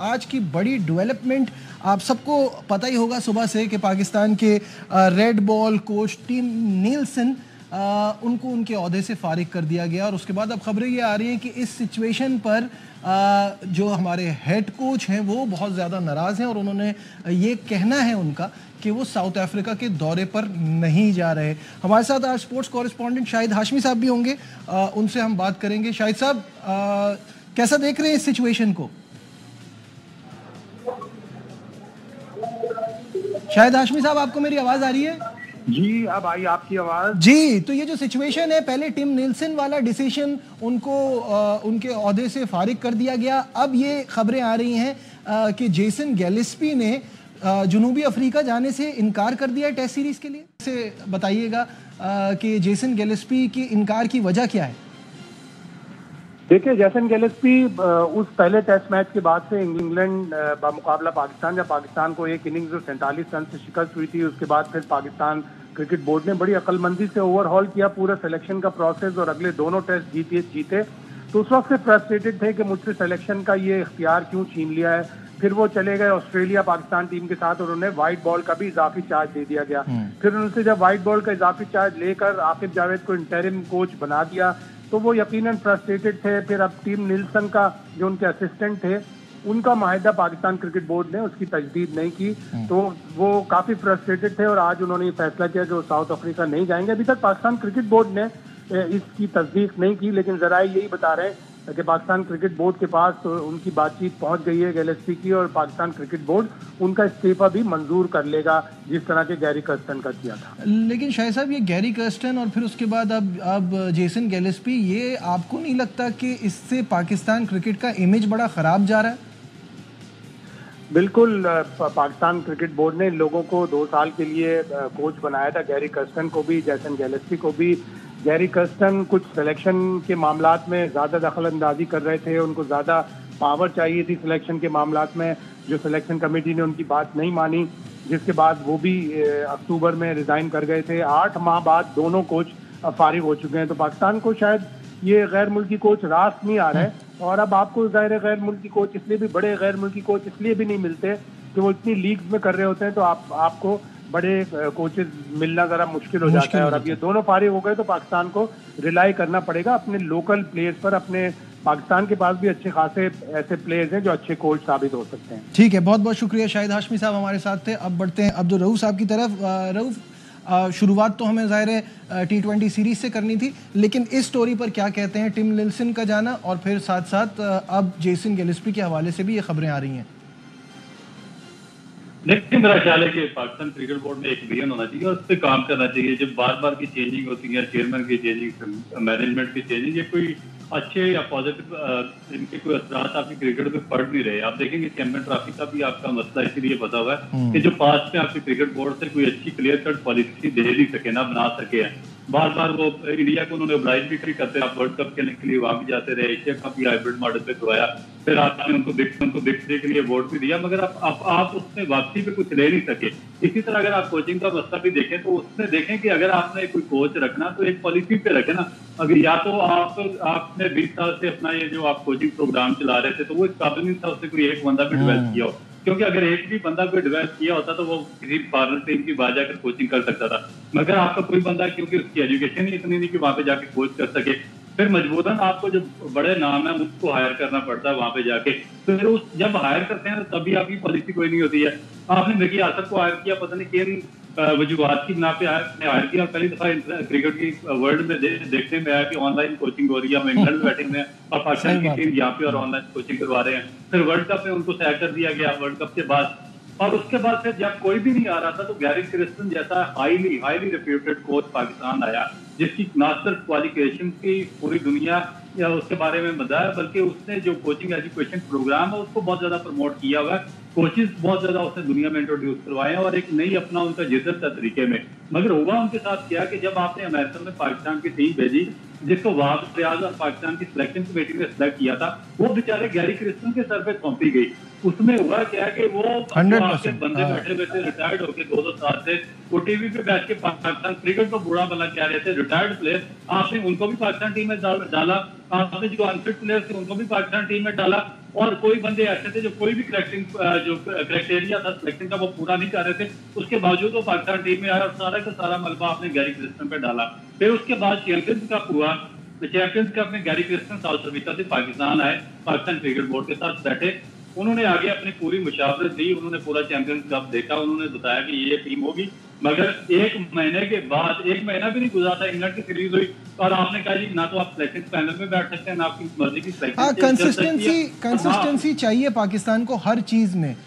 آج کی بڑی ڈیولپمنٹ آپ سب کو پتہ ہی ہوگا صبح سے کہ پاکستان کے ریڈ بال کوچ ٹم نیلسن ان کو ان کے عہدے سے فارغ کر دیا گیا، اور اس کے بعد اب خبریں یہ آ رہی ہیں کہ اس سچویشن پر جو ہمارے ہیڈ کوچ ہیں وہ بہت زیادہ ناراض ہیں، اور انہوں نے یہ کہنا ہے ان کا کہ وہ ساؤتھ افریقہ کے دورے پر نہیں جا رہے۔ ہمارے ساتھ آج سپورٹس کورسپونڈنٹ شاہد ہاشمی صاحب بھی ہوں گے، ان سے ہم بات کریں گے۔ شاہد صاحب کیسا دیکھ رہے ہیں اس سچویشن کو؟ شاہد ہاشمی صاحب آپ کو میری آواز آ رہی ہے؟ جی اب آئی آپ کی آواز۔ جی، تو یہ جو سچویشن ہے، پہلے ٹم نیلسن والا ڈیسیشن ان کو ان کے عہدے سے فارغ کر دیا گیا، اب یہ خبریں آ رہی ہیں کہ جیسن گیلسپی نے جنوبی افریقہ جانے سے انکار کر دیا ہے ٹیسٹ سیریز کے لیے۔ سے بتائیے گا کہ جیسن گیلسپی کی انکار کی وجہ کیا ہے؟ دیکھیں، جیسن گیلسپی اس پہلے ٹیسٹ میچ کے بعد سے انگلینڈ بمقابلہ پاکستان، جب پاکستان کو ایک اننگز 47 رن سے شکست ہوئی تھی، اس کے بعد پھر پاکستان کرکٹ بورڈ نے بڑی عقل مندی سے اوور ہال کیا پورا سلیکشن کا پروسیس اور اگلے دونوں ٹیسٹ جیتے، تو اس وقت سے فرسٹریٹڈ تھے کہ مجھ سے سلیکشن کا یہ اختیار کیوں چھین لیا ہے۔ پھر وہ چلے گئے آسٹریلیا پاکستان ٹیم کے ساتھ، اور انہیں وائٹ بال کا بھی اضافی چارج دے دیا گیا۔ پھر ان سے جب وائٹ بال کا اضافی چارج لے کر عاقب جاوید کو انٹرم کوچ بنا دیا، تو وہ یقیناً فرسٹریٹڈ تھے۔ پھر اب ٹم نیلسن کا جو ان کے اسسٹنٹ تھے، ان کا معاہدہ پاکستان کرکٹ بورڈ نے اس کی تجدید نہیں کی، تو وہ کافی فرسٹریٹڈ تھے، اور آج انہوں نے یہ فیصلہ کیا کہ وہ ساؤتھ افریقہ نہیں جائیں گے۔ ابھی تک پاکستان کرکٹ بورڈ نے اس کی تصدیق نہیں کی، لیکن ذرائع یہی بتا رہے ہیں کہ پاکستان کرکٹ بورڈ کے پاس ان کی بات چیت پہنچ گئی ہے گیلسپی کی، اور پاکستان کرکٹ بورڈ ان کا استعفیٰ بھی منظور کر لے گا، جس طرح کے گیری کرسٹن کا کیا تھا۔ لیکن شاہد صاحب، یہ گیری کرسٹن اور پھر اس کے بعد اب جیسن گیلسپی، یہ آپ کو نہیں لگتا کہ اس سے پاکستان کرکٹ کا امیج بڑا خراب جا رہا ہے؟ بالکل، پاکستان کرکٹ بورڈ نے ان لوگوں کو 2 سال کے لیے کوچ بنایا تھا، گیری کرسٹن کو بھی، جیسن گیلسپی کو بھی۔ گیری کرسٹن کچھ سلیکشن کے معاملات میں زیادہ دخل اندازی کر رہے تھے، ان کو زیادہ پاور چاہیے تھی سلیکشن کے معاملات میں، جو سلیکشن کمیٹی نے ان کی بات نہیں مانی، جس کے بعد وہ بھی اکتوبر میں ریزائن کر گئے تھے۔ 8 ماہ بعد دونوں کوچ فارغ ہو چکے ہیں، تو پاکستان کو شاید یہ غیر ملکی کوچ راست نہیں آ رہا ہے، اور اب آپ کو ظاہر غیر ملکی کوچ اس لیے بھی، بڑے غیر ملکی کوچ اس لیے بھی نہیں ملتے کہ وہ اتنی لیگز میں کر رہے ہوتے ہیں، تو آپ کو بڑے کوچز ملنا ذرا مشکل ہو جاتا ہے، اور اب یہ دونوں فارغ ہو گئے تو پاکستان کو ریلائی کرنا پڑے گا اپنے لوکل پلیئرز پر۔ اپنے پاکستان کے پاس بھی اچھے خاصے ایسے پلیئرز ہیں جو اچھے کوچ ثابت ہو سکتے ہیں۔ ٹھیک ہے، بہت بہت شکریہ شاہد ہاشمی صاحب ہمارے ساتھ تھے۔ اب بڑھتے ہیں عبدالرؤف صاحب کی طرف۔ رؤف، شروعات تو ہمیں ظاہر ہے T20 سیریز سے کرنی تھی، لیکن اس سٹوری پر کیا کہتے ہیں ٹم نیلسن کا جانا، اور پھر ساتھ ساتھ اب جیسن گیلسپی کے حوالے سے بھی یہ خبریں آ رہی ہیں؟ لیکن میرا خیال ہے کہ پاکستان کرکٹ بورڈ میں ایک ویژن ہونا چاہیے اور اس پہ کام کرنا چاہیے۔ جب بار بار کی چینجنگ ہوتی ہے، چیئرمین کی چینجنگ، مینجمنٹ کی چینجنگ، یہ کوئی اچھے یا پازیٹیو ان کے کوئی اثرات آپ کی کرکٹ پہ پڑ نہیں رہے۔ آپ دیکھیں گے چیمپئن ٹرافی کا بھی آپ کا مسئلہ اسی لیے بتا ہوا ہے کہ جو پاسٹ میں آپ کی کرکٹ بورڈ سے کوئی اچھی کلیئر کٹ پالیسی دے نہیں سکے، نہ بنا سکے ہیں۔ بار بار وہ انڈیا کو انہوں نے اوبلائز بھی کرتے ہیں، آپ ورلڈ کپ کھیلنے کے لیے وہاں بھی جاتے رہے، ایشیا کپ بھی ہائبرڈ ماڈل پہ کروایا، پھر آپ نے ان کو بگ 3 کے لیے ووٹ بھی دیا، مگر آپ اس میں واپسی پہ کچھ لے نہیں سکے۔ اسی طرح اگر آپ کوچنگ کا مسئلہ بھی دیکھیں تو اس میں دیکھیں کہ اگر آپ نے کوئی کوچ رکھنا تو ایک پالیسی پہ رکھے نا۔ اگر یا تو آپ نے 20 سال سے اپنا یہ جو آپ کوچنگ پروگرام چلا رہے تھے تو وہ اس قابل نہیں تھا اس سے کوئی ایک بندہ بھی ڈیولپ کیا ہو، کیونکہ اگر ایک بھی بندہ کوئی ڈیولپ کیا ہوتا تو وہ کسی فارن ٹیم کی باہر جا کر کوچنگ کر سکتا تھا، مگر آپ کا کوئی بندہ کیونکہ اس کی ایجوکیشن ہی اتنی نہیں کہ وہاں پہ جا کے کوچ کر سکے، پھر مجبوراً آپ کو جو بڑے نام ہیں اس کو ہائر کرنا پڑتا ہے وہاں پہ جا کے۔ پھر جب ہائر کرتے ہیں تبھی آپ کی پالیسی کوئی نہیں ہوتی ہے۔ آپ نے نکی آصف کو ہائر کیا، پتہ نہیں کن وجوہات کی بنا پہ ہائر کیا، اور پہلی دفعہ کرکٹ کی ورلڈ میں دیکھنے میں آیا کہ آن لائن کوچنگ ہو رہی ہے، ہم انگلینڈ میں بیٹھے ہوئے ہیں اور پاکستان کی ٹیم یہاں پہ اور آن لائن کوچنگ کروا رہے ہیں۔ پھر ورلڈ کپ میں ان کو سیٹ کر دیا گیا ورلڈ کپ کے بعد، اور اس کے بعد پھر جب کوئی بھی نہیں آ رہا تھا تو گیری کرسٹن جیسا ہائیلی ریپیوٹیڈ کوچ پاکستان آیا، جس کی نہ صرف کوالیفیکیشن کی پوری دنیا یا اس کے بارے میں مدعا ہے، بلکہ اس نے جو کوچنگ ایجوکیشن پروگرام ہے اس کو بہت زیادہ پروموٹ کیا ہوا ہے، کوچز بہت زیادہ اس نے دنیا میں انٹروڈیوس کروائے ہیں، اور ایک نئی اپنا ان کا جذب تھا طریقے میں۔ مگر ہوا ان کے ساتھ کیا کہ جب آپ نے امریکہ میں پاکستان کی ٹیم بھیجی جس کو وہاب ریاض اور پاکستان کی سلیکشن کمیٹی نے سلیکٹ کیا تھا، وہ بیچارے گیری کرسٹن کے سر پہ سونپی گئی۔ اس میں ہوا کیا کہ وہ آپ کے بندے بیٹھے ہوئے تھے ریٹائرڈ ہو کے 2 سال سے، وہ ٹی وی پہ بیٹھ کے پاکستان کرکٹ کو برا بنا کہہ رہے تھے، ریٹائرڈ پلیئر آپ نے ان کو بھی پاکستان ٹیم میں ڈالا، آپ نے جو انفٹ پلیئر تھے ان کو بھی پاکستان ٹیم میں ڈالا، اور کوئی بندے ایسے تھے جو کوئی بھی جو کرائٹیریا تھا سلیکشن کا وہ پورا نہیں کر رہے تھے، اس کے باوجود وہ پاکستان ٹیم میں آیا اور سارا کا سارا ملبہ آپ نے گیری کرسٹن پہ ڈالا. پھر اس کے بعد چیمپئنز کپ ہوا، چیمپئنز کپ میں گیری کرسٹن ساؤتھ افریقہ سے پاکستان آئے، پاکستان کرکٹ بورڈ کے ساتھ بیٹھے، انہوں نے آگے اپنی پوری مشاورت دی، انہوں نے پورا چیمپئنز کپ دیکھا، انہوں نے بتایا کہ یہ ٹیم ہوگی. مگر ایک مہینے کے بعد، ایک مہینہ بھی نہیں گزرا تھا، انگلینڈ کی سیریز ہوئی اور آپ نے کہا جی نہ تو آپ سلیکشن پینل میں بیٹھ سکتے ہیں، نہ آپ کی مرضی کی سلیکشن. کنسسٹنسی چاہیے پاکستان کو ہر چیز میں.